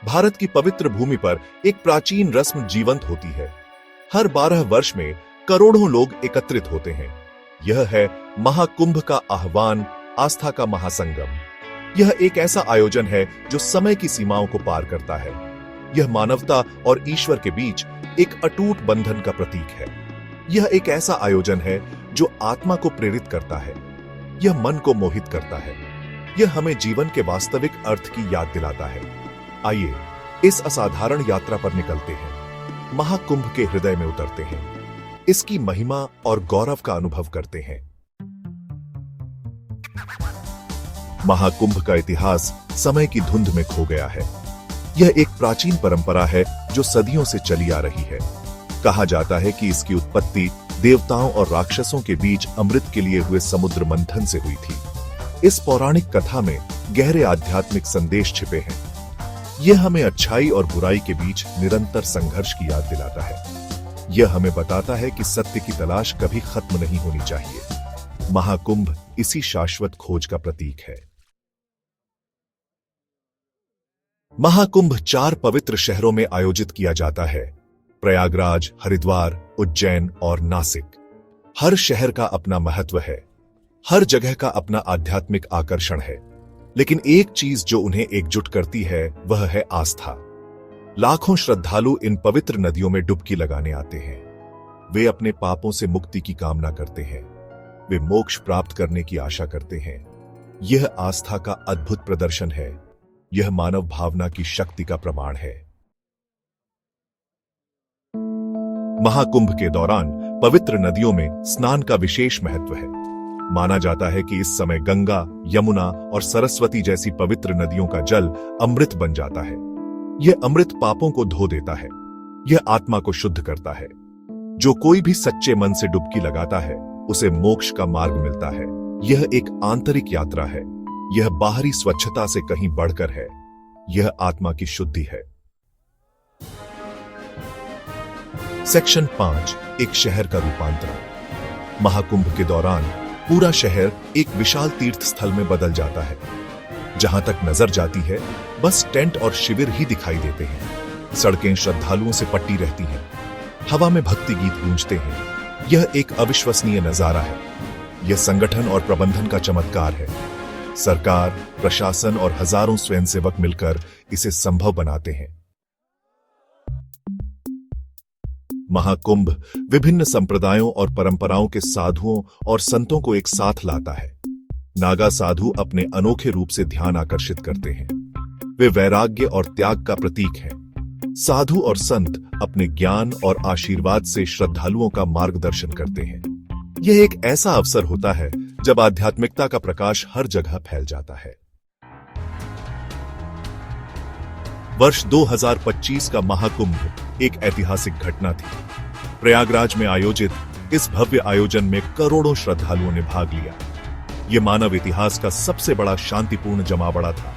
भारत की पवित्र भूमि पर एक प्राचीन रस्म जीवंत होती है। हर 12 वर्ष में करोड़ों लोग एकत्रित होते हैं। यह है महाकुंभ का आह्वान, आस्था का महासंगम। यह एक ऐसा आयोजन है जो समय की सीमाओं को पार करता है। यह मानवता और ईश्वर के बीच एक अटूट बंधन का प्रतीक है। यह एक ऐसा आयोजन है जो आत्मा को प्रेरित करता है। यह मन को मोहित करता है। यह हमें जीवन के वास्तविक अर्थ की याद दिलाता है। आइए इस असाधारण यात्रा पर निकलते हैं, महाकुंभ के हृदय में उतरते हैं, इसकी महिमा और गौरव का अनुभव करते हैं। महाकुंभ का इतिहास समय की धुंध में खो गया है। यह एक प्राचीन परंपरा है जो सदियों से चली आ रही है। कहा जाता है कि इसकी उत्पत्ति देवताओं और राक्षसों के बीच अमृत के लिए हुए समुद्र मंथन से हुई थी। इस पौराणिक कथा में गहरे आध्यात्मिक संदेश छिपे हैं। यह हमें अच्छाई और बुराई के बीच निरंतर संघर्ष की याद दिलाता है। यह हमें बताता है कि सत्य की तलाश कभी खत्म नहीं होनी चाहिए। महाकुंभ इसी शाश्वत खोज का प्रतीक है। महाकुंभ 4 पवित्र शहरों में आयोजित किया जाता है, प्रयागराज, हरिद्वार, उज्जैन और नासिक। हर शहर का अपना महत्व है, हर जगह का अपना आध्यात्मिक आकर्षण है, लेकिन एक चीज जो उन्हें एकजुट करती है वह है आस्था। लाखों श्रद्धालु इन पवित्र नदियों में डुबकी लगाने आते हैं। वे अपने पापों से मुक्ति की कामना करते हैं। वे मोक्ष प्राप्त करने की आशा करते हैं। यह आस्था का अद्भुत प्रदर्शन है। यह मानव भावना की शक्ति का प्रमाण है। महाकुंभ के दौरान पवित्र नदियों में स्नान का विशेष महत्व है। माना जाता है कि इस समय गंगा, यमुना और सरस्वती जैसी पवित्र नदियों का जल अमृत बन जाता है। यह अमृत पापों को धो देता है। यह आत्मा को शुद्ध करता है। जो कोई भी सच्चे मन से डुबकी लगाता है उसे मोक्ष का मार्ग मिलता है। यह एक आंतरिक यात्रा है। यह बाहरी स्वच्छता से कहीं बढ़कर है। यह आत्मा की शुद्धि है। सेक्शन 5, एक शहर का रूपांतरण। महाकुंभ के दौरान पूरा शहर एक विशाल तीर्थ स्थल में बदल जाता है। जहां तक नजर जाती है बस टेंट और शिविर ही दिखाई देते हैं। सड़कें श्रद्धालुओं से पट्टी रहती हैं। हवा में भक्ति गीत गूंजते हैं। यह एक अविश्वसनीय नजारा है। यह संगठन और प्रबंधन का चमत्कार है। सरकार, प्रशासन और हजारों स्वयंसेवक मिलकर इसे संभव बनाते हैं। महाकुंभ विभिन्न संप्रदायों और परंपराओं के साधुओं और संतों को एक साथ लाता है। नागा साधु अपने अनोखे रूप से ध्यान आकर्षित करते हैं। वे वैराग्य और त्याग का प्रतीक हैं। साधु और संत अपने ज्ञान और आशीर्वाद से श्रद्धालुओं का मार्गदर्शन करते हैं। यह एक ऐसा अवसर होता है जब आध्यात्मिकता का प्रकाश हर जगह फैल जाता है। वर्ष 2025 का महाकुंभ एक ऐतिहासिक घटना थी। प्रयागराज में आयोजित इस भव्य आयोजन में करोड़ों श्रद्धालुओं ने भाग लिया। यह मानव इतिहास का सबसे बड़ा शांतिपूर्ण जमावड़ा था।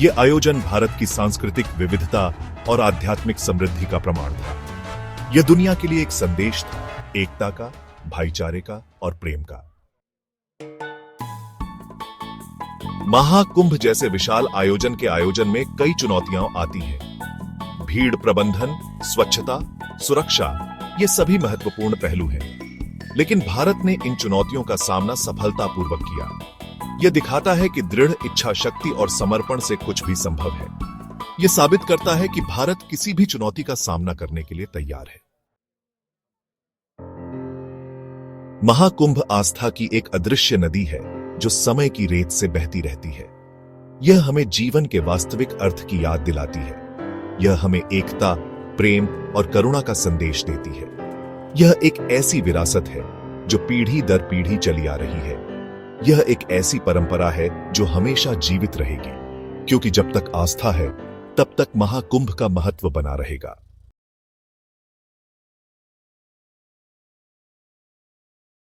यह आयोजन भारत की सांस्कृतिक विविधता और आध्यात्मिक समृद्धि का प्रमाण था। यह दुनिया के लिए एक संदेश था, एकता का, भाईचारे का और प्रेम का। महाकुंभ जैसे विशाल आयोजन के आयोजन में कई चुनौतियां आती हैं। भीड़ प्रबंधन, स्वच्छता, सुरक्षा, ये सभी महत्वपूर्ण पहलू हैं। लेकिन भारत ने इन चुनौतियों का सामना सफलतापूर्वक किया। यह दिखाता है कि दृढ़ इच्छा शक्ति और समर्पण से कुछ भी संभव है। यह साबित करता है कि भारत किसी भी चुनौती का सामना करने के लिए तैयार है। महाकुंभ आस्था की एक अदृश्य नदी है जो समय की रेत से बहती रहती है। यह हमें जीवन के वास्तविक अर्थ की याद दिलाती है। यह हमें एकता, प्रेम और करुणा का संदेश देती है। यह एक ऐसी विरासत है जो पीढ़ी दर पीढ़ी चली आ रही है। यह एक ऐसी परंपरा है जो हमेशा जीवित रहेगी, क्योंकि जब तक आस्था है तब तक महाकुंभ का महत्व बना रहेगा।